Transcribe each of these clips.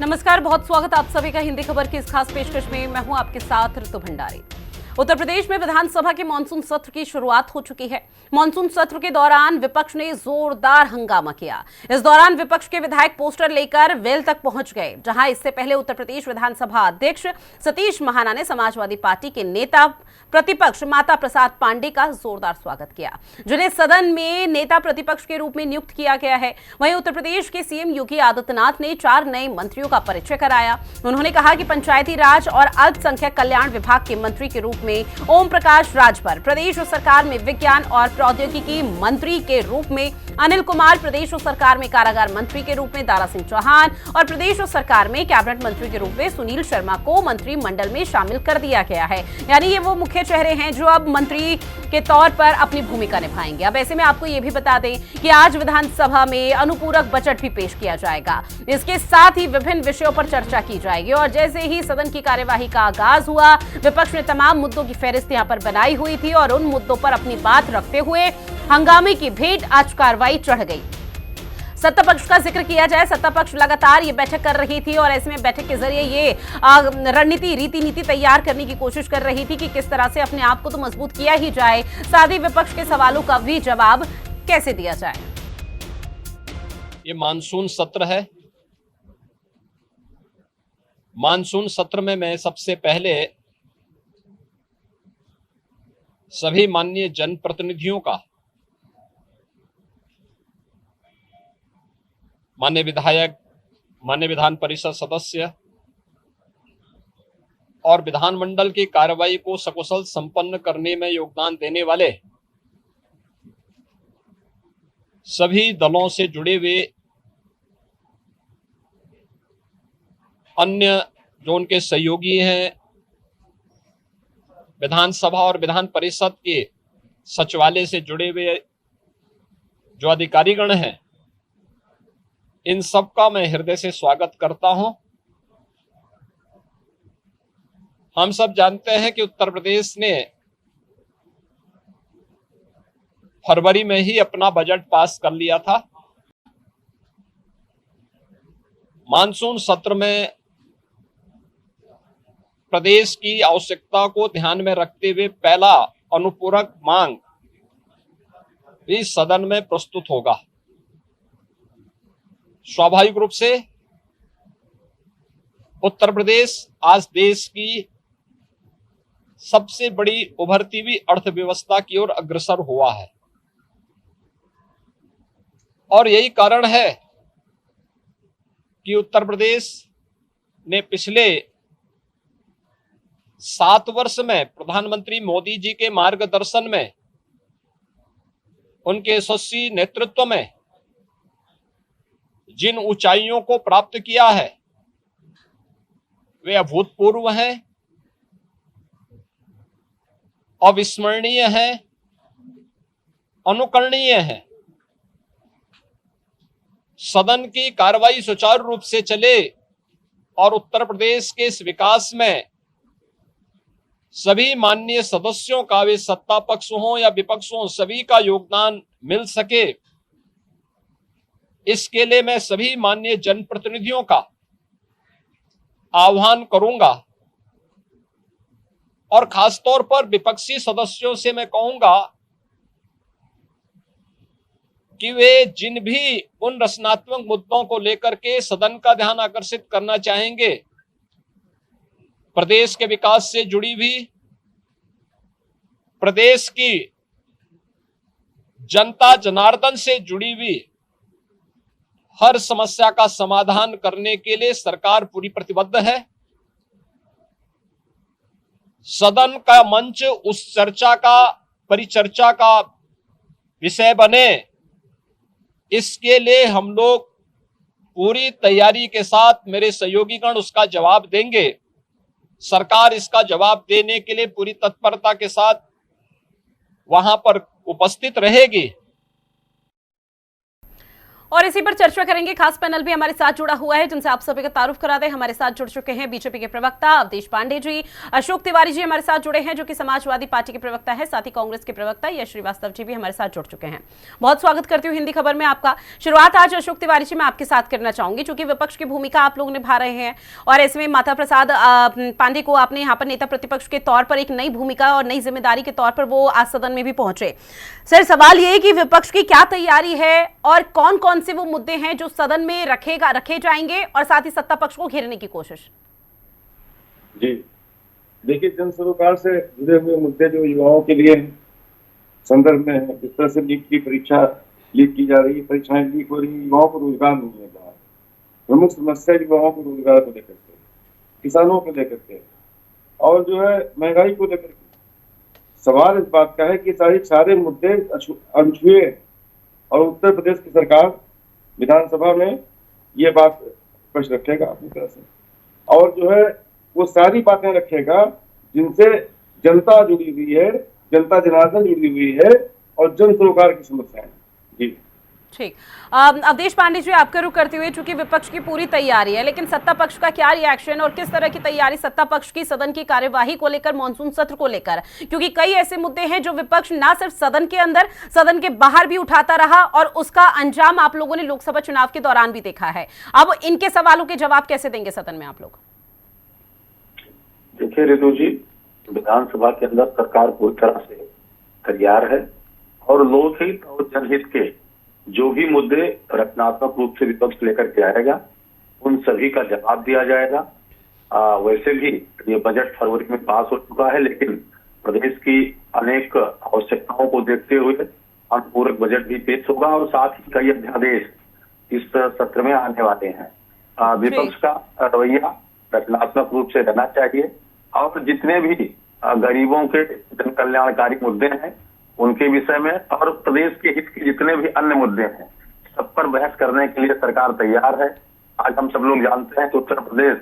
नमस्कार, बहुत स्वागत आप सभी का हिंदी खबर की इस खास पेशकश में। मैं हूं आपके साथ ऋतु भंडारी। उत्तर प्रदेश में विधानसभा के मानसून सत्र की शुरुआत हो चुकी है। मानसून सत्र के दौरान विपक्ष ने जोरदार हंगामा किया। इस दौरान विपक्ष के विधायक पोस्टर लेकर वेल तक पहुंच गए, जहां इससे पहले उत्तर प्रदेश विधानसभा अध्यक्ष सतीश महाना ने समाजवादी पार्टी के नेता प्रतिपक्ष माता प्रसाद पांडे का जोरदार स्वागत किया, जिन्हें सदन में नेता प्रतिपक्ष के रूप में नियुक्त किया गया है। वहीं उत्तर प्रदेश के सीएम योगी आदित्यनाथ ने 4 नए मंत्रियों का परिचय कराया। उन्होंने कहा कि पंचायती राज और अल्पसंख्यक कल्याण विभाग के मंत्री के रूप में ओम प्रकाश राजभर, प्रदेश सरकार में विज्ञान और प्रौद्योगिकी मंत्री के रूप में अनिल कुमार, प्रदेश सरकार में कारागार मंत्री के रूप में दारा सिंह चौहान और प्रदेश सरकार में कैबिनेट मंत्री के रूप में सुनील शर्मा को मंत्रिमंडल में शामिल कर दिया गया है। यानी ये वो मुख्य चेहरे हैं जो अब मंत्री के तौर पर अपनी भूमिका निभाएंगे। अब ऐसे में आपको ये भी बता दें कि आज विधानसभा में अनुपूरक बजट भी पेश किया जाएगा। इसके साथ ही विभिन्न विषयों पर चर्चा की जाएगी और जैसे ही सदन की कार्यवाही का आगाज हुआ, विपक्ष ने तमाम मुद्दों की फहरिस्त यहां पर बनाई हुई थी और उन मुद्दों पर अपनी बात रखते हुए हंगामे की भेंट आज कार्रवाई चढ़ गई। सत्ता पक्ष का जिक्र किया जाए, सत्ता पक्ष लगातार ये बैठक कर रही थी और ऐसे में बैठक के जरिए ये रणनीति रीति नीति तैयार करने की कोशिश कर रही थी कि किस तरह से अपने आप को तो मजबूत किया ही जाए, साथ ही विपक्ष के सवालों का भी जवाब कैसे दिया जाए। ये मानसून सत्र है। मानसून सत्र में मैं सबसे पहले सभी माननीय जनप्रतिनिधियों का, माननीय विधायक, माननीय विधान परिषद सदस्य और विधानमंडल की कार्रवाई को सकुशल संपन्न करने में योगदान देने वाले सभी दलों से जुड़े हुए अन्य जो उनके सहयोगी हैं, विधानसभा और विधान परिषद के सचिवालय से जुड़े हुए जो अधिकारीगण हैं, इन सब का मैं हृदय से स्वागत करता हूं। हम सब जानते हैं कि उत्तर प्रदेश ने फरवरी में ही अपना बजट पास कर लिया था। मानसून सत्र में प्रदेश की आवश्यकता को ध्यान में रखते हुए पहला अनुपूरक मांग भी सदन में प्रस्तुत होगा। स्वाभाविक रूप से उत्तर प्रदेश आज देश की सबसे बड़ी उभरती हुई अर्थव्यवस्था की ओर अग्रसर हुआ है और यही कारण है कि उत्तर प्रदेश ने पिछले 7 वर्ष में प्रधानमंत्री मोदी जी के मार्गदर्शन में, उनके यशस्वी नेतृत्व में जिन ऊंचाइयों को प्राप्त किया है वे अभूतपूर्व हैं, अविस्मरणीय हैं, अनुकरणीय हैं। सदन की कार्रवाई सुचारू रूप से चले और उत्तर प्रदेश के इस विकास में सभी माननीय सदस्यों का, वे सत्ता पक्ष हो या विपक्ष हो, सभी का योगदान मिल सके, इसके लिए मैं सभी माननीय जनप्रतिनिधियों का आह्वान करूंगा और खासतौर पर विपक्षी सदस्यों से मैं कहूंगा कि वे जिन भी उन रचनात्मक मुद्दों को लेकर के सदन का ध्यान आकर्षित करना चाहेंगे, प्रदेश के विकास से जुड़ी हुई, प्रदेश की जनता जनार्दन से जुड़ी हुई हर समस्या का समाधान करने के लिए सरकार पूरी प्रतिबद्ध है। सदन का मंच उस चर्चा का, परिचर्चा का विषय बने, इसके लिए हम लोग पूरी तैयारी के साथ, मेरे सहयोगीगण उसका जवाब देंगे। सरकार इसका जवाब देने के लिए पूरी तत्परता के साथ वहां पर उपस्थित रहेगी। और इसी पर चर्चा करेंगे। खास पैनल भी हमारे साथ जुड़ा हुआ है, जिनसे आप सभी का तारुफ करा दें। हमारे साथ जुड़ चुके हैं बीजेपी के प्रवक्ता अवधेश पांडे जी, अशोक तिवारी जी हमारे साथ जुड़े हैं जो कि समाजवादी पार्टी के प्रवक्ता है, साथ ही कांग्रेस के प्रवक्ता यश श्रीवास्तव जी भी हमारे साथ जुड़ चुके हैं। बहुत स्वागत करती हूँ हिंदी खबर में आपका। शुरुआत आज अशोक तिवारी जी मैं आपके साथ करना चाहूंगी, चूंकि विपक्ष की भूमिका आप लोग निभा रहे हैं और ऐसे में माता प्रसाद पांडे को आपने यहाँ पर नेता प्रतिपक्ष के तौर पर एक नई भूमिका और नई जिम्मेदारी के तौर पर वो आज सदन में भी पहुंचे। सर, सवाल ये है कि विपक्ष की क्या तैयारी है और कौन कौन से वो मुद्दे हैं जो सदन में रखे जाएंगे और साथ ही सत्ता पक्ष को घेरने की कोशिश। जी देखिए, जन सरोकार से जुड़े हुए मुद्दे जो युवाओं के लिए संदर्भ में है, जिस तरह से नीट की परीक्षा लीक की जा रही है, परीक्षाएं लीक हो रही है, युवाओं को रोजगार नहीं मिल रहा है। प्रमुख समस्या युवाओं को रोजगार को लेकर के, किसानों को लेकर के और जो है महंगाई को लेकर के। सवाल इस बात का है कि सारे मुद्दे अनछुए और उत्तर प्रदेश की सरकार विधानसभा में ये बात प्रश्न रखेगा अपनी तरह से, और जो है वो सारी बातें रखेगा जिनसे जनता जुड़ी हुई है, जनता जनार्दन जुड़ी हुई है और जन सरोकार की समस्याएं। जी ठीक, अवधेश पांडे जी आपका रुख करते हुए, चूंकि विपक्ष की पूरी तैयारी है, लेकिन सत्ता पक्ष का क्या रिएक्शन और किस तरह की तैयारी सत्ता पक्ष की सदन की कार्यवाही को लेकर, मानसून सत्र को लेकर, क्योंकि कई ऐसे मुद्दे हैं जो विपक्ष ना सिर्फ सदन के अंदर, सदन के बाहर भी उठाता रहा और उसका अंजाम आप लोगों ने लोकसभा चुनाव के दौरान भी देखा है। अब इनके सवालों के जवाब कैसे देंगे सदन में आप लोग? देखिए रितु जी, विधानसभा के अंदर सरकार पूरी तरह से तैयार है और लोकहित और जनहित के जो भी मुद्दे रचनात्मक रूप से विपक्ष लेकर के आएगा उन सभी का जवाब दिया जाएगा। वैसे भी ये बजट फरवरी में पास हो चुका है, लेकिन प्रदेश की अनेक आवश्यकताओं को देखते हुए अनुपूरक बजट भी पेश होगा और साथ ही कई अध्यादेश इस सत्र में आने वाले हैं। विपक्ष का रवैया रचनात्मक रूप से रहना चाहिए और जितने भी गरीबों के जन कल्याणकारी मुद्दे हैं उनके विषय में और प्रदेश के हित के जितने भी अन्य मुद्दे हैं सब पर बहस करने के लिए सरकार तैयार है। आज हम सब लोग जानते हैं कि उत्तर प्रदेश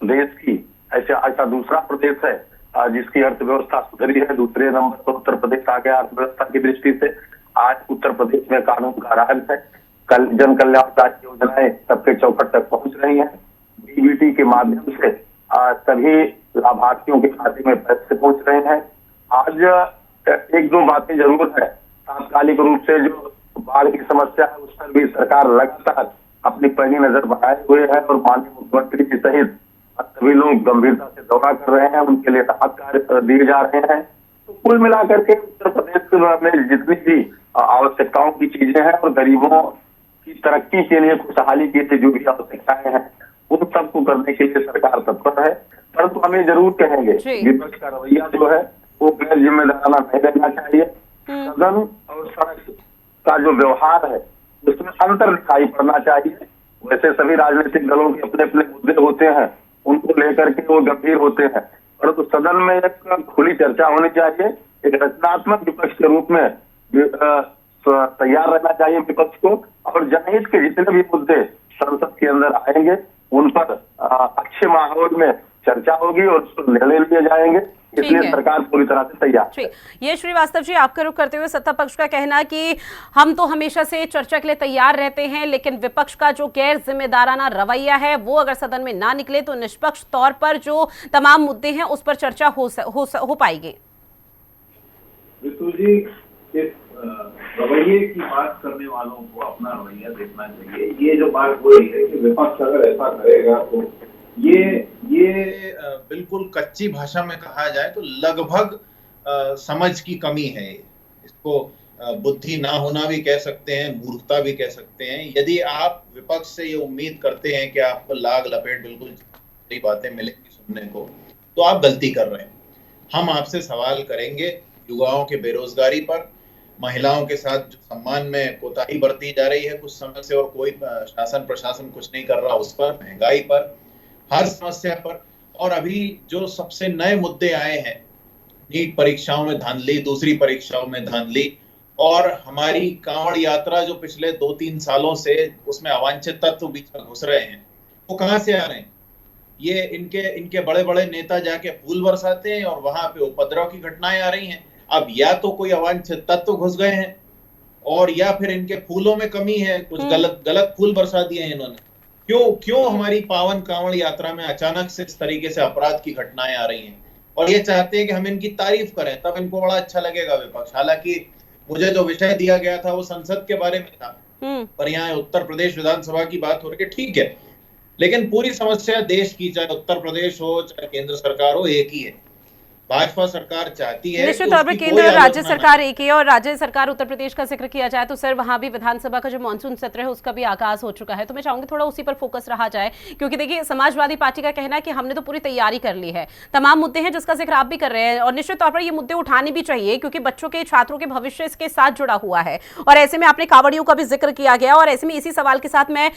देश की ऐसा दूसरा प्रदेश है जिसकी अर्थव्यवस्था सुधरी है। दूसरे नंबर पर उत्तर प्रदेश आ गया अर्थव्यवस्था की दृष्टि से। आज उत्तर प्रदेश में कानून का राज है, जन कल्याणकारी योजनाएं सबके चौखट तक पहुंच रही है। डीबीटी के माध्यम से सभी लाभार्थियों के खाते में पैसे पहुंच रहे हैं। आज एक दो बातें जरूर है, तात्कालिक रूप से जो बाढ़ की समस्या है उस पर भी सरकार लगातार अपनी पैनी नजर बनाए हुए है और माननीय मुख्यमंत्री जी सहित सभी लोग गंभीरता से दौरा कर रहे हैं, उनके लिए राहत कार्य दिए जा रहे हैं। तो कुल मिलाकर के उत्तर प्रदेश में जितनी भी आवश्यकताओं की चीजें हैं और गरीबों की तरक्की के लिए, खुशहाली के लिए जो भी आवश्यकताएं हैं उन सबको करने के लिए सरकार तत्पर है। परंतु हमें जरूर कहेंगे विपक्ष का रवैया जो है वो गैर जिम्मेदाराना नहीं रहना चाहिए। सदन और सड़क का जो व्यवहार है उसमें अंतर दिखाई पड़ना चाहिए। वैसे सभी राजनीतिक दलों के अपने अपने मुद्दे होते हैं, उनको लेकर के वो गंभीर होते हैं, परंतु सदन में एक खुली चर्चा होनी चाहिए। एक रचनात्मक विपक्ष के रूप में तैयार रहना चाहिए विपक्ष को, और जनहित के जितने भी मुद्दे संसद के अंदर आएंगे उन पर अच्छे माहौल में चर्चा होगी और उसको निर्णय लिए जाएंगे। इसलिए सरकार पूरी तरह से तैयार है। ये श्रीवास्तव जी आपका रुख करते हुए, सत्ता पक्ष का कहना कि हम तो हमेशा से चर्चा के लिए तैयार रहते हैं, लेकिन विपक्ष का जो गैर जिम्मेदाराना रवैया है वो अगर सदन में ना निकले तो निष्पक्ष तौर पर जो तमाम मुद्दे हैं उस पर चर्चा हो पाएगी। ऋतु जी, इस रवैये की बात करने वालों को अपना रवैया देखना चाहिए। ये जो बात हो रही है कि विपक्ष अगर ऐसा करेगा तो ये बिल्कुल कच्ची भाषा में कहा जाए तो लगभग समझ की कमी है। इसको बुद्धि ना होना भी कह सकते हैं, मूर्खता भी कह सकते हैं। यदि आप विपक्ष से ये उम्मीद करते हैं कि आपको लाग लपेट बिल्कुल सही बातें मिलेंगी सुनने को, तो आप गलती कर रहे हैं। हम आपसे सवाल करेंगे युवाओं के बेरोजगारी पर, महिलाओं के साथ जो सम्मान में कोताही बरती जा रही है कुछ समय से और कोई शासन प्रशासन कुछ नहीं कर रहा उस पर, महंगाई पर, हर समस्या पर, और अभी जो सबसे नए मुद्दे आए हैं, नीट परीक्षाओं में धांधली, दूसरी परीक्षाओं में धांधली, और हमारी कांवड़ यात्रा जो पिछले 2-3 सालों से उसमें अवांछित तत्व बीच में घुस रहे हैं, वो कहां से आ रहे हैं? ये इनके बड़े बड़े नेता जाके फूल बरसाते हैं और वहां पे उपद्रव की घटनाएं आ रही हैं। अब या तो कोई अवांछित तत्व घुस गए हैं और या फिर इनके फूलों में कमी है, कुछ गलत फूल बरसा दिए हैं इन्होंने। क्यों हमारी पावन कांवड़ यात्रा में अचानक से इस तरीके से अपराध की घटनाएं आ रही हैं, और ये चाहते हैं कि हम इनकी तारीफ करें, तब इनको बड़ा अच्छा लगेगा विपक्ष। हालांकि मुझे जो विषय दिया गया था वो संसद के बारे में था, पर यहाँ उत्तर प्रदेश विधानसभा की बात हो रही है, ठीक है, लेकिन पूरी समस्या देश की, चाहे उत्तर प्रदेश हो चाहे केंद्र सरकार हो, एक ही है। भाजपा सरकार चाहती है, निश्चित तौर पर केंद्र और राज्य सरकार एक ही है, और राज्य सरकार उत्तर प्रदेश का जिक्र किया जाए तो सर वहां भी विधानसभा का जो मानसून सत्र है उसका भी आगाज हो चुका है। तो मैं चाहूंगी थोड़ा उसी पर फोकस रहा जाए, क्योंकि देखिए समाजवादी पार्टी का कहना है कि हमने तो पूरी तैयारी कर ली है, तमाम मुद्दे हैं जिसका जिक्र आप भी कर रहे हैं, और निश्चित तौर पर ये मुद्दे उठाने भी चाहिए क्योंकि बच्चों के, छात्रों के भविष्य इसके साथ जुड़ा हुआ है। और ऐसे में आपने कांवड़ियों का भी जिक्र किया गया, और ऐसे में इसी सवाल के साथ मैं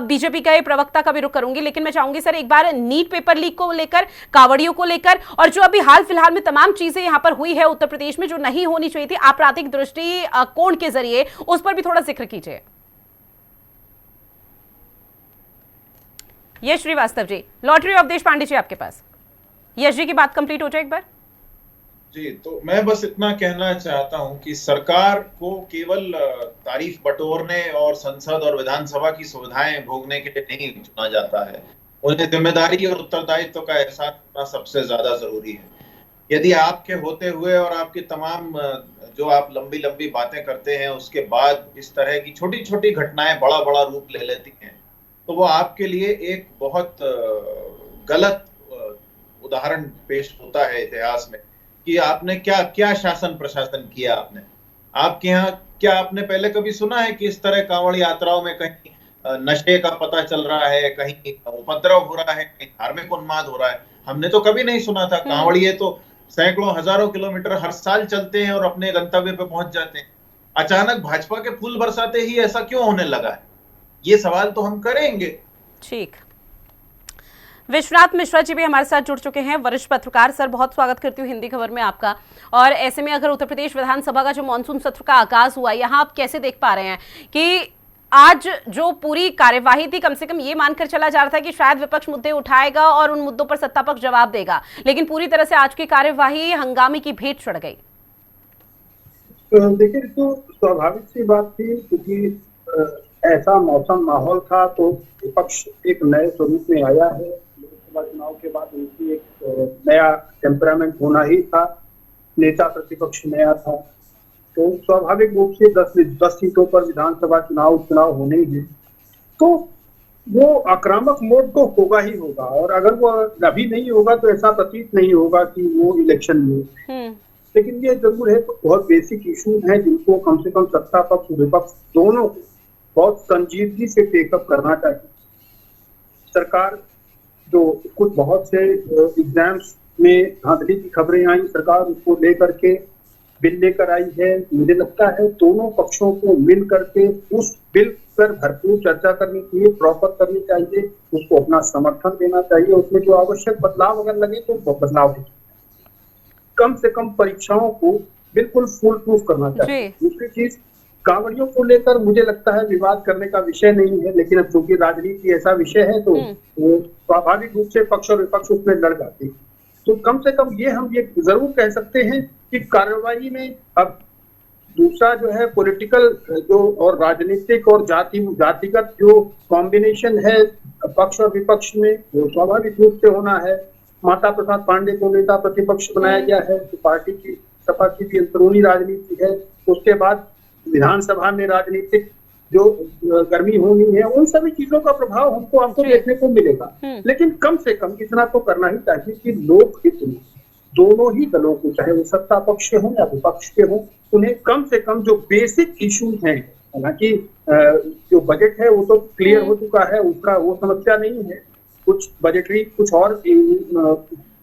बीजेपी के प्रवक्ता का भी रुख करूंगी, लेकिन मैं चाहूंगी सर एक बार नीट पेपर लीक को लेकर, कांवड़ियों को लेकर, और जो अभी हाल फिलहाल में तमाम चीजें यहां पर हुई है उत्तर प्रदेश में जो नहीं होनी चाहिए थी आपराधिक दृष्टि कोण के जरिए, उस पर भी थोड़ा जिक्र कीजिए। यश श्रीवास्तव जी, लॉटरी अवधेश पांडे जी आपके पास। यश जी की बात कंप्लीट हो जाए एक बार। जी, तो मैं बस इतना कहना चाहता हूं कि सरकार को केवल तारीफ बटोरने और संसद और विधानसभा की सुविधाएं भोगने के लिए नहीं चुना जाता है, उन्हें जिम्मेदारी और उत्तरदायित्व का एहसास करना सबसे ज्यादा जरूरी है। यदि आपके होते हुए और आपकी तमाम जो आप लंबी लंबी बातें करते हैं उसके बाद इस तरह की छोटी छोटी घटनाएं बड़ा बड़ा रूप ले लेती हैं, तो वो आपके लिए एक बहुत गलत उदाहरण पेश होता है इतिहास में कि आपने क्या क्या शासन प्रशासन किया। आपके यहाँ क्या आपने पहले कभी सुना है कि इस तरह कांवड़ यात्राओं में कहीं नशे का पता चल रहा है, कहीं उपद्रव हो रहा है, कहीं धार्मिक उन्माद हो रहा है? हमने तो कभी नहीं सुना था। कांवड़िए तो सैकड़ों हजारों किलोमीटर हर साल चलते हैं और अपने गंतव्य पे पहुंच जाते हैं। अचानक भाजपा के फूल बरसाते ही ऐसा क्यों होने लगा है? ये सवाल तो हम करेंगे। ठीक, विश्वनाथ मिश्रा जी भी हमारे साथ जुड़ चुके हैं, वरिष्ठ पत्रकार। सर बहुत स्वागत करती हूँ हिंदी खबर में आपका। और ऐसे में अगर उत्तर प्रदेश विधानसभा का जो मानसून सत्र का आगाज हुआ, यहाँ आप कैसे देख पा रहे हैं कि आज जो पूरी कार्यवाही थी, कम से कम ये मानकर चला जा रहा था कि शायद विपक्ष मुद्दे उठाएगा और उन मुद्दों पर सत्ता पक्ष जवाब देगा, लेकिन पूरी तरह से आज की कार्यवाही हंगामे की भेंट चढ़ गई। देखिए, तो स्वाभाविक सी बात थी क्योंकि ऐसा मौसम माहौल था, तो विपक्ष एक नए स्वरूप में आया है। लोकसभा चुनाव के बाद उनकी एक नया टेम्परामेंट होना ही था, नेता प्रतिपक्ष नया था, तो स्वाभाविक रूप से 10 सीटों पर विधानसभा चुनाव होने ही है, तो वो आक्रामक मोड तो होगा ही होगा। और अगर वो अभी नहीं होगा तो ऐसा प्रतीत नहीं होगा कि वो इलेक्शन में। लेकिन ये जरूर है तो बहुत बेसिक इशूज हैं जिनको कम से कम सत्ता पक्ष विपक्ष दोनों को बहुत संजीदगी से टेकअप करना चाहिए। सरकार जो कुछ बहुत से एग्जाम्स में धांधली की खबरें आई, सरकार उसको लेकर के बिल लेकर आई है। मुझे लगता है दोनों पक्षों को मिल करके उस बिल पर भरपूर चर्चा करनी चाहिए, प्रॉपर करनी चाहिए, उसको अपना समर्थन देना चाहिए, उसमें जो आवश्यक बदलाव अगर लगे तो बदलाव हो। कम से कम परीक्षाओं को बिल्कुल फुल प्रूफ करना चाहिए। दूसरी चीज, कांवड़ियों को लेकर मुझे लगता है विवाद करने का विषय नहीं है, लेकिन अब चूंकि राजनीति ऐसा विषय है तो स्वाभाविक रूप से पक्ष और विपक्ष उसमें लड़ जाते हैं। तो कम से कम हम ये जरूर कह सकते हैं कि कार्यवाही में अब दूसरा जो है पॉलिटिकल जो और राजनीतिक और जातिगत जो कॉम्बिनेशन है पक्ष और विपक्ष में, वो स्वाभाविक रूप से होना है। माता प्रसाद पांडे को नेता प्रतिपक्ष बनाया गया है, तो पार्टी की सपा की भी अंदरूनी राजनीति है। उसके बाद विधानसभा में राजनीतिक जो गर्मी होनी है, उन सभी चीजों का प्रभाव आपको देखने को मिलेगा। लेकिन कम से कम इतना तो करना ही चाहिए कि लोक हित में दोनों ही दलों को, चाहे वो सत्ता पक्ष के हों या विपक्ष के हों, उन्हें कम से कम जो बेसिक इश्यूज हैं, हालांकि जो बजट है वो तो क्लियर हो चुका है, उसका वो समस्या नहीं है, कुछ बजटरी कुछ और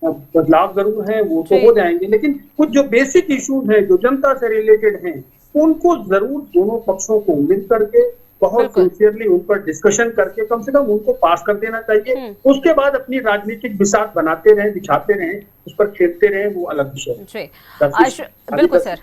बदलाव जरूर है, वो तो हो जाएंगे, लेकिन कुछ जो बेसिक इश्यूज हैं जो जनता से रिलेटेड हैं, उनको जरूर दोनों पक्षों को मिल करके बहुत सिंसियरली उन पर डिस्कशन करके कम से कम उनको पास कर देना चाहिए। उसके बाद अपनी राजनीतिक बिसात बनाते रहे, बिछाते रहे, उस पर खेलते रहे, वो अलग विषय। बिल्कुल सर।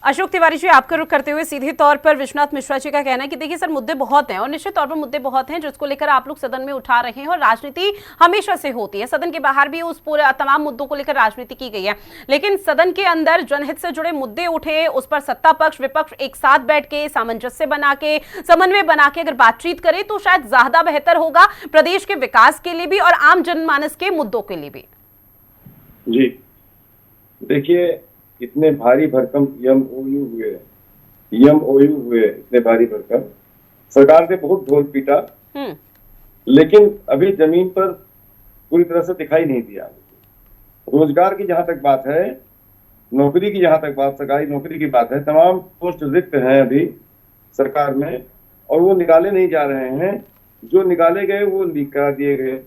अशोक तिवारी जी, आपका रुख करते हुए सीधे तौर पर विश्वनाथ मिश्रा जी का कहना है कि देखिए सर, मुद्दे बहुत हैं और निश्चित तौर पर मुद्दे बहुत हैं जिसको लेकर आप लोग सदन में उठा रहे हैं और राजनीति हमेशा से होती है। सदन के बाहर भी उस पूरे तमाम मुद्दों को लेकर राजनीति की गई है, लेकिन सदन के अंदर जनहित से जुड़े मुद्दे उठे, उस पर सत्ता पक्ष विपक्ष एक साथ बैठ के सामंजस्य बना के समन्वय बना के अगर बातचीत करे तो शायद ज्यादा बेहतर होगा, प्रदेश के विकास के लिए भी और आम जनमानस के मुद्दों के लिए भी। जी देखिए, इतने भारी भरकम एमओयू हुए इतने भारी भरकम, सरकार ने बहुत ढोल पीटा, लेकिन अभी जमीन पर पूरी तरह से दिखाई नहीं दिया। रोजगार की जहां तक बात है, नौकरी की जहां तक बात, सरकारी नौकरी की बात है, तमाम पोस्ट रिक्त हैं अभी सरकार में और वो निकाले नहीं जा रहे हैं। जो निकाले गए वो लीक करा दिए गए।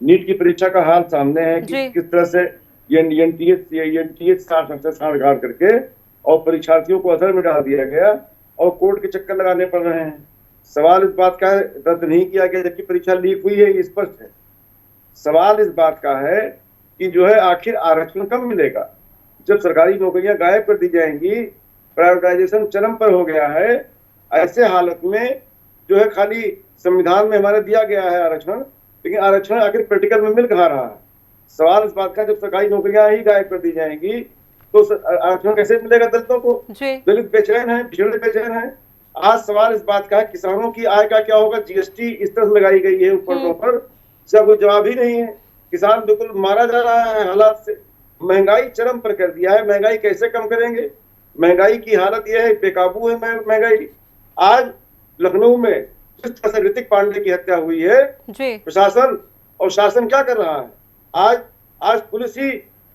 नीट की परीक्षा का हाल सामने है कि किस तरह से एनटीएच साठ करके और परीक्षार्थियों को असर में डाल दिया गया और कोर्ट के चक्कर लगाने पड़ रहे हैं। सवाल इस बात का है, रद्द नहीं किया गया जबकि परीक्षा लीक हुई है, ये स्पष्ट है। सवाल इस बात का है कि जो है आखिर आरक्षण कब मिलेगा, जब सरकारी नौकरियां गायब कर दी जाएंगी, प्राइवेटाइजेशन चरम पर हो गया है। ऐसे हालत में जो है खाली संविधान में हमारे दिया गया है आरक्षण, लेकिन आरक्षण आखिर प्रैक्टिकल में मिल कहाँ रहा है। सवाल इस बात का, जब सरकारी नौकरियां ही गायब कर दी जाएंगी तो आरक्षण कैसे मिलेगा दलितों को? दलित बेचैन है, पिछड़े बेचैन है। आज सवाल इस बात का है किसानों की आय का क्या होगा। जीएसटी इस तरह से लगाई गई है ऊपर पर, इसका कोई जवाब ही नहीं है। किसान बिल्कुल मारा जा रहा है हालात से। महंगाई चरम पर कर दिया है। महंगाई कैसे कम करेंगे? महंगाई की हालत यह है, बेकाबू है महंगाई। आज लखनऊ में जिस तरह से ऋतिक पांडे की हत्या हुई है, प्रशासन और शासन क्या कर रहा है? आज पुलिस ही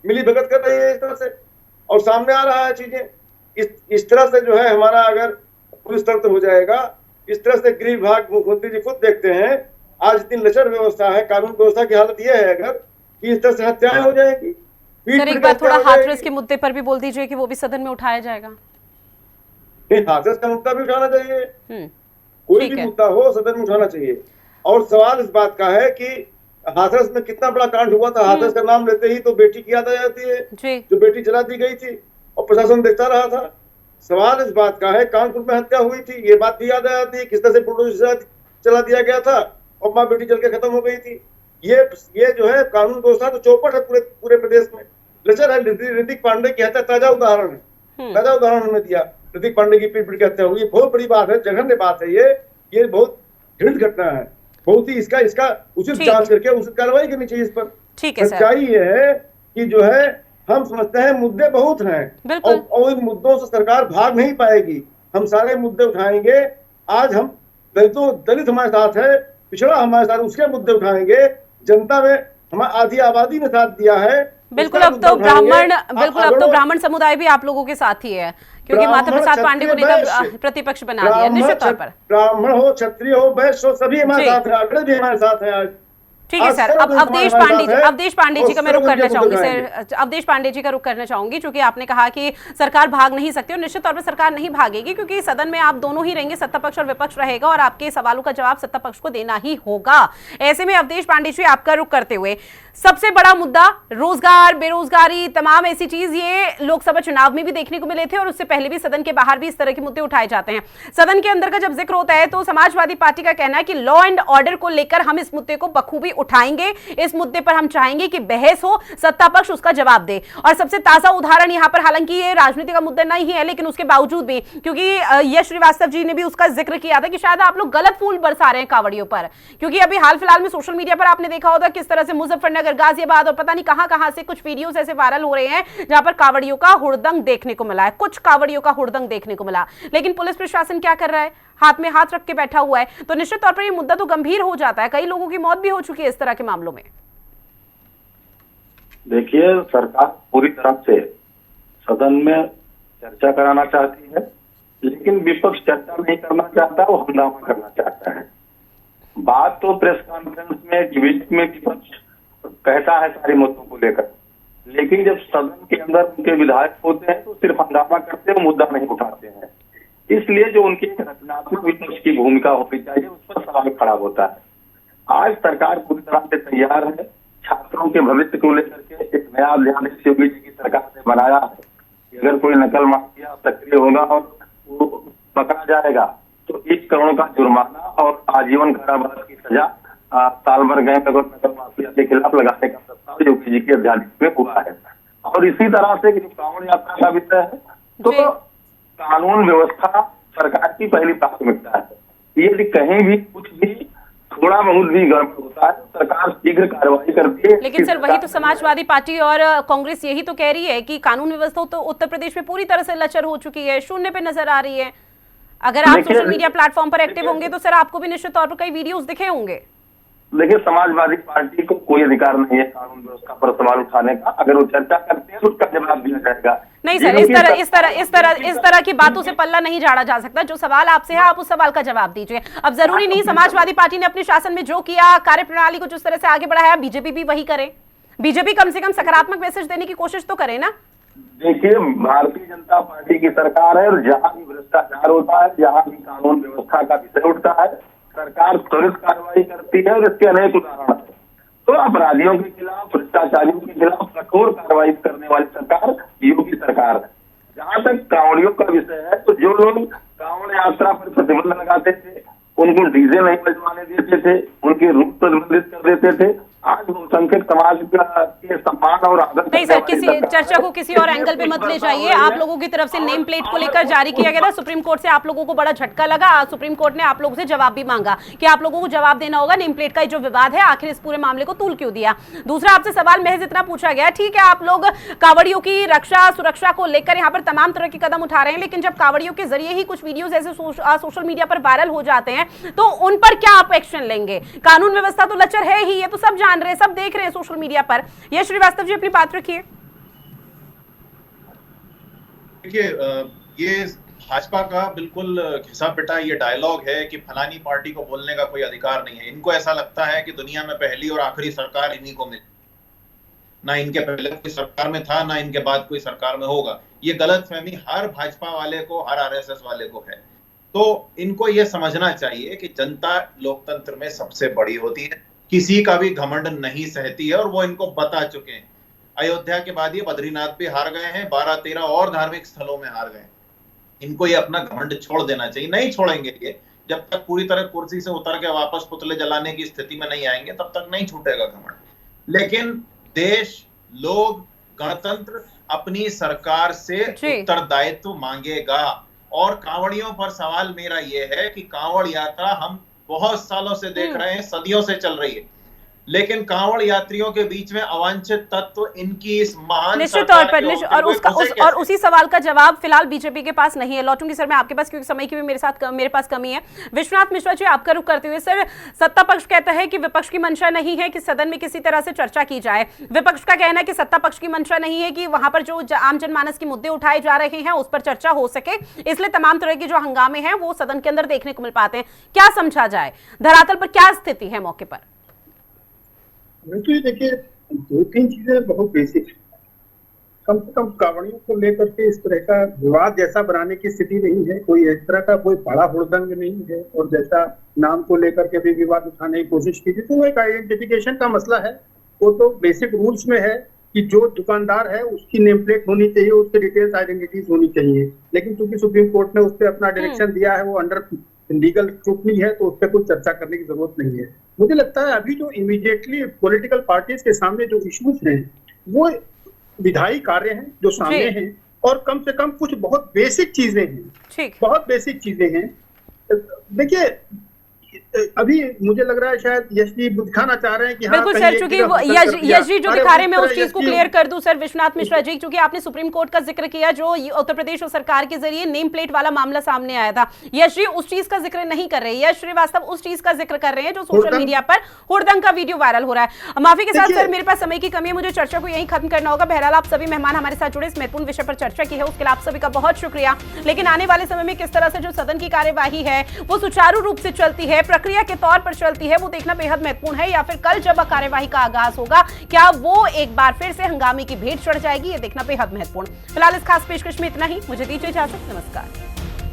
मिली भगत कर रही है इस तरह से, और सामने आ रहा है चीजें। इस तरह से जो है हमारा अगर पुलिस तंत्र हो जाएगा, इस तरह से गृह विभाग मुख्यमंत्री जी खुद देखते हैं आज इतनी लचर व्यवस्था है, कानून व्यवस्था की हालत यह है अगर कि इस तरह से हत्याएं हो जाएगी। सर, एक बार थोड़ा हाथरस के मुद्दे पर भी बोल दीजिए कि वो भी सदन में उठाया जाएगा। हाथरस का मुद्दा भी उठाना चाहिए, कोई भी मुद्दा हो सदन में उठाना चाहिए। और सवाल इस बात का है कि हाथरस में कितना बड़ा कांड हुआ था। हाथरस का नाम लेते ही तो बेटी की याद आ जाती है, जो बेटी जला दी गई थी और प्रशासन देखता रहा था। सवाल इस बात का है, कानपुर में हत्या हुई थी, ये बात भी याद आ जाती है, किस तरह से बुलडोजर चला दिया गया था और माँ बेटी जल के खत्म हो गई थी। ये जो है कानून व्यवस्था तो चौपट है पूरे प्रदेश में, लचर है। ऋतिक पांडे की हत्या ताजा उदाहरण है, ताजा उदाहरण हमने दिया। ऋतिक पांडे की पीट की हत्या हुई, बहुत बड़ी बात है, जघन्य बात है। ये बहुत घृणित घटना है, बहुत ही इसका उचित जांच करके उचित कार्रवाई करनी चाहिए इस पर। सच्चाई ये है कि जो है हम समझते हैं मुद्दे बहुत हैं और इन मुद्दों से सरकार भाग नहीं पाएगी। हम सारे मुद्दे उठाएंगे। आज हम दलित हमारे साथ है, पिछड़ा हमारे साथ, उसके मुद्दे उठाएंगे। जनता में हमारी आधी आबादी ने साथ दिया है। बिल्कुल, अब तो ब्राह्मण समुदाय भी आप लोगों के साथ ही है, क्योंकि माता प्रसाद पांडे को नेता प्रतिपक्ष बना दिया। निश्चित तौर पर ब्राह्मण हो, क्षत्रिय हो, वैश्य हो, सभी हमारे साथ है, अग्रज भी हमारे साथ है आज। ठीक है सर, अब अवधेश पांडे जी का मैं रुख करना चाहूंगी सर, अवधेश पांडे जी का रुख करना चाहूंगी, क्योंकि आपने कहा कि सरकार भाग नहीं सकती और निश्चित तौर पर सरकार नहीं भागेगी, क्योंकि सदन में आप दोनों ही रहेंगे, सत्ता पक्ष और विपक्ष रहेगा और आपके सवालों का जवाब सत्ता पक्ष को देना ही होगा। ऐसे में अवधेश पांडे जी, आपका रुख करते हुए, सबसे बड़ा मुद्दा रोजगार, बेरोजगारी, तमाम ऐसी चीज ये लोकसभा चुनाव में भी देखने को मिले थे और उससे पहले भी सदन के बाहर भी इस तरह के मुद्दे उठाए जाते हैं। सदन के अंदर का जब जिक्र होता है तो समाजवादी पार्टी का कहना है कि लॉ एंड ऑर्डर को लेकर हम इस मुद्दे को बखूबी उठाएंगे। इस मुद्दे पर हम चाहेंगे कि बहस हो, सत्ता पक्ष उसका जवाब दे। और सबसे ताजा उदाहरण यहां पर, हालांकि ये राजनीति का मुद्दा नहीं है, लेकिन उसके बावजूद भी, क्योंकि यश श्रीवास्तव जी ने भी उसका जिक्र किया था कि शायद आप लोग गलत फूल बरसा रहे हैं कांवड़ियों पर, क्योंकि अभी हाल फिलहाल में सोशल मीडिया पर आपने देखा होगा किस तरह से मुजफ्फरनगर, गाजियाबाद और पता नहीं कहां से कुछ वीडियोस ऐसे वायरल हो रहे हैं जहां पर कांवड़ियों का हुड़दंग देखने को मिला है, कुछ कांवड़ियों का हुड़दंग देखने को मिला। लेकिन पुलिस प्रशासन क्या कर रहा है? हाथ में हाथ रख के बैठा हुआ है। तो निश्चित तौर पर यह मुद्दा तो गंभीर हो जाता है। कई लोगों की मौत भी हो चुकी है इस तरह के मामलों में। देखिए, सरकार पूरी तरह से सदन में चर्चा कराना चाहती है, लेकिन विपक्ष चर्चा नहीं करना चाहता, वो हंगामा करना चाहता है। बात तो प्रेस कॉन्फ्रेंस में विपक्ष कहता है सारे मुद्दों को लेकर, लेकिन जब सदन के अंदर उनके विधायक होते हैं तो सिर्फ हंगामा करते हैं, मुद्दा नहीं उठाते हैं। इसलिए जो उनकी रचनात्मक विपक्ष की भूमिका होनी चाहिए उस पर सवाल खड़ा होता है। आज सरकार पूरी तरह से तैयार है। छात्रों के भविष्य को लेकर के एक नया अध्यादेश योगी जी की सरकार ने बनाया है, कि अगर कोई नकल माफिया सक्रिय होगा और वो पकड़ा जाएगा तो 1 करोड़ का जुर्माना और आजीवन कारावास की सजा साल भर गए नकल माफिया के खिलाफ लगाने का प्रस्ताव योगी जी की अध्यक्षता में हुआ है। और इसी तरह से जो कांवड़ यात्रा का विषय है तो कानून व्यवस्था सरकार की पहली प्राथमिकता है। यदि कहीं भी कुछ भी थोड़ा बहुत भी गड़बड़ होता है तो सरकार शीघ्र कार्रवाई करती है। लेकिन सर वही तो समाजवादी पार्टी और कांग्रेस यही तो कह रही है कि कानून व्यवस्था तो उत्तर प्रदेश में पूरी तरह से लचर हो चुकी है, शून्य पे नजर आ रही है। अगर आप सोशल मीडिया प्लेटफॉर्म पर एक्टिव होंगे तो सर आपको भी निश्चित तौर पर कई वीडियोस दिखे होंगे। देखिए, समाजवादी पार्टी को कोई अधिकार नहीं है कानून व्यवस्था पर सवाल उठाने का। अगर वो चर्चा करते हैं तो उसका जवाब दिया जाएगा। नहीं सर, इस तरह की बातों से पल्ला नहीं झाड़ा जा सकता। जो सवाल आपसे है आप उस सवाल का जवाब दीजिए। अब जरूरी नहीं समाजवादी पार्टी ने अपने शासन में जो किया, कार्यप्रणाली को जिस तरह से आगे बढ़ाया, बीजेपी भी वही करे। बीजेपी कम से कम सकारात्मक मैसेज देने की कोशिश तो करे ना। देखिए, भारतीय जनता पार्टी की सरकार है और जहां भी भ्रष्टाचार होता है, जहां भी कानून व्यवस्था का विषय उठता है, सरकार त्वरित कार्रवाई करती है और इसके अनेक उदाहरण है। तो अपराधियों के खिलाफ, भ्रष्टाचारियों के खिलाफ कठोर कार्रवाई करने वाली सरकार योगी सरकार है। जहां तक कांवड़ियों का विषय है तो जो लोग कांवड़ यात्रा पर प्रतिबंध लगाते थे, उनको डीजे नहीं बजवाने देते थे, उनके रूट प्रतिबंधित कर देते थे, आज बहुसंख्यक समाज के सम्मान और आदर। नहीं सर, किसी चर्चा को किसी और एंगल पे मत ले जाइए। आप लोगों की तरफ से नेम प्लेट को लेकर जारी किया गया था, सुप्रीम कोर्ट से आप लोगों को बड़ा झटका लगा। आज सुप्रीम कोर्ट ने आप लोगों से जवाब भी मांगा कि आप लोगों को जवाब देना होगा। नेम प्लेट का जो विवाद है, आखिर इस पूरे मामले को तूल क्यों दिया। दूसरा आपसे सवाल महज इतना पूछा गया, ठीक है आप लोग कांवड़ियों की रक्षा सुरक्षा को लेकर यहाँ पर तमाम तरह के कदम उठा रहे हैं, लेकिन जब कांवड़ियों के जरिए ही कुछ वीडियोज ऐसे सोशल मीडिया पर वायरल हो जाते हैं तो उन पर क्या आप एक्शन लेंगे। कानून व्यवस्था तो लचर है ही, ये तो सब जान रहे हैं, सब देख रहे हैं सोशल मीडिया पर। यश श्रीवास्तव जी अपनी बात रखिए। देखिए, ये भाजपा का बिल्कुल घिसा पिटा ये डायलॉग है कि फलानी पार्टी को बोलने का कोई अधिकार नहीं है। इनको ऐसा लगता है कि दुनिया में पहली और आखिरी सरकार इन्हीं को मिली, ना इनके पहले कोई सरकार में था, ना इनके बाद कोई सरकार में होगा। ये गलतफहमी हर भाजपा वाले को, हर आरएसएस वाले को है। तो इनको ये समझना चाहिए कि जनता लोकतंत्र में सबसे बड़ी होती है, किसी का भी घमंड नहीं सहती है और वो इनको बता चुके हैं। अयोध्या के बाद ये बद्रीनाथ भी हार गए हैं, 12-13 और धार्मिक स्थलों में हार गए। इनको ये अपना घमंड छोड़ देना चाहिए। नहीं छोड़ेंगे ये, जब तक पूरी तरह कुर्सी से उतर के वापस पुतले जलाने की स्थिति में नहीं आएंगे तब तक नहीं छूटेगा घमंड। लेकिन देश, लोग, गणतंत्र अपनी सरकार से उत्तरदायित्व मांगेगा। और कांवड़ियों पर सवाल मेरा ये है कि कांवड़ यात्रा हम बहुत सालों से देख रहे हैं, सदियों से चल रही है, लेकिन कांवड़ यात्रियों के बीच में अवांछित तत्व इनकी इस महान निश्चित तौर पर और उसी सवाल का जवाब फिलहाल बीजेपी के पास नहीं है। लौटूंगी सर मैं आपके पास, क्योंकि समय की भी मेरे पास कमी है। विश्वनाथ मिश्रा जी, आपका रुख करते हुए सर, सत्ता पक्ष कहता है कि विपक्ष की मंशा नहीं है कि सदन में किसी तरह से चर्चा की जाए। विपक्ष का कहना है कि सत्ता पक्ष की मंशा नहीं है कि वहां पर जो आम जनमानस के मुद्दे उठाए जा रहे हैं उस पर चर्चा हो सके, इसलिए तमाम तरह के जो हंगामे हैं वो सदन के अंदर देखने को मिल पाते हैं। क्या समझा जाए, धरातल पर क्या स्थिति है मौके पर? देखिए, 2-3 चीजें बहुत बेसिक है। कम से कम कांवड़ियों को लेकर के इस तरह का विवाद जैसा बनाने की स्थिति नहीं है, कोई इस तरह का कोई बड़ा हुड़दंग नहीं है। और जैसा नाम को लेकर के भी विवाद उठाने की कोशिश की थी, तो वो एक आइडेंटिफिकेशन का मसला है। वो तो बेसिक रूल्स में है कि जो दुकानदार है उसकी नेम प्लेट होनी चाहिए, उसकी डिटेल्स आइडेंटिटीज होनी चाहिए। लेकिन चूंकि सुप्रीम कोर्ट ने उस पर अपना डायरेक्शन दिया है, वो अंडर लीगल स्क्रूटनी है, तो उस पर कुछ चर्चा करने की जरूरत नहीं है। मुझे लगता है अभी जो इमीडिएटली पॉलिटिकल पार्टीज के सामने जो इश्यूज हैं वो विधायी कार्य हैं जो सामने हैं, और कम से कम कुछ बहुत बेसिक चीजें हैं, बहुत बेसिक चीजें हैं। देखिए, अभी मुझे लग रहा है शायद यश जी दिखाना चाह रहे हैं कि बिल्कुल सर, चूंकि यश जी जो दिखा रहे हैं मैं उस चीज को क्लियर कर दूं सर। विश्वनाथ मिश्रा जी, क्योंकि आपने सुप्रीम कोर्ट का जिक्र किया जो उत्तर प्रदेश सरकार के जरिए नेम प्लेट वाला मामला सामने आया था, यश जी उस चीज का जिक्र नहीं कर रहे। यश श्रीवास्तव उस चीज का जिक्र कर रहे हैं जो सोशल मीडिया पर हुड़दंग का वीडियो वायरल हो रहा है। माफी के साथ सर मेरे पास समय की कमी है, मुझे चर्चा को यही खत्म करना होगा। बहरहाल आप सभी मेहमान हमारे साथ जुड़े, इस महत्वपूर्ण विषय पर चर्चा की है, उसके लिए आप सभी का बहुत शुक्रिया। लेकिन आने वाले समय में किस तरह से जो सदन की कार्यवाही है वो सुचारू रूप से चलती है, प्रक्रिया के तौर पर चलती है, वो देखना बेहद महत्वपूर्ण है। या फिर कल जब कार्यवाही का आगाज होगा क्या वो एक बार फिर से हंगामे की भेंट चढ़ जाएगी, ये देखना बेहद महत्वपूर्ण। फिलहाल इस खास पेशकश में इतना ही, मुझे दीजिए इजाजत, नमस्कार।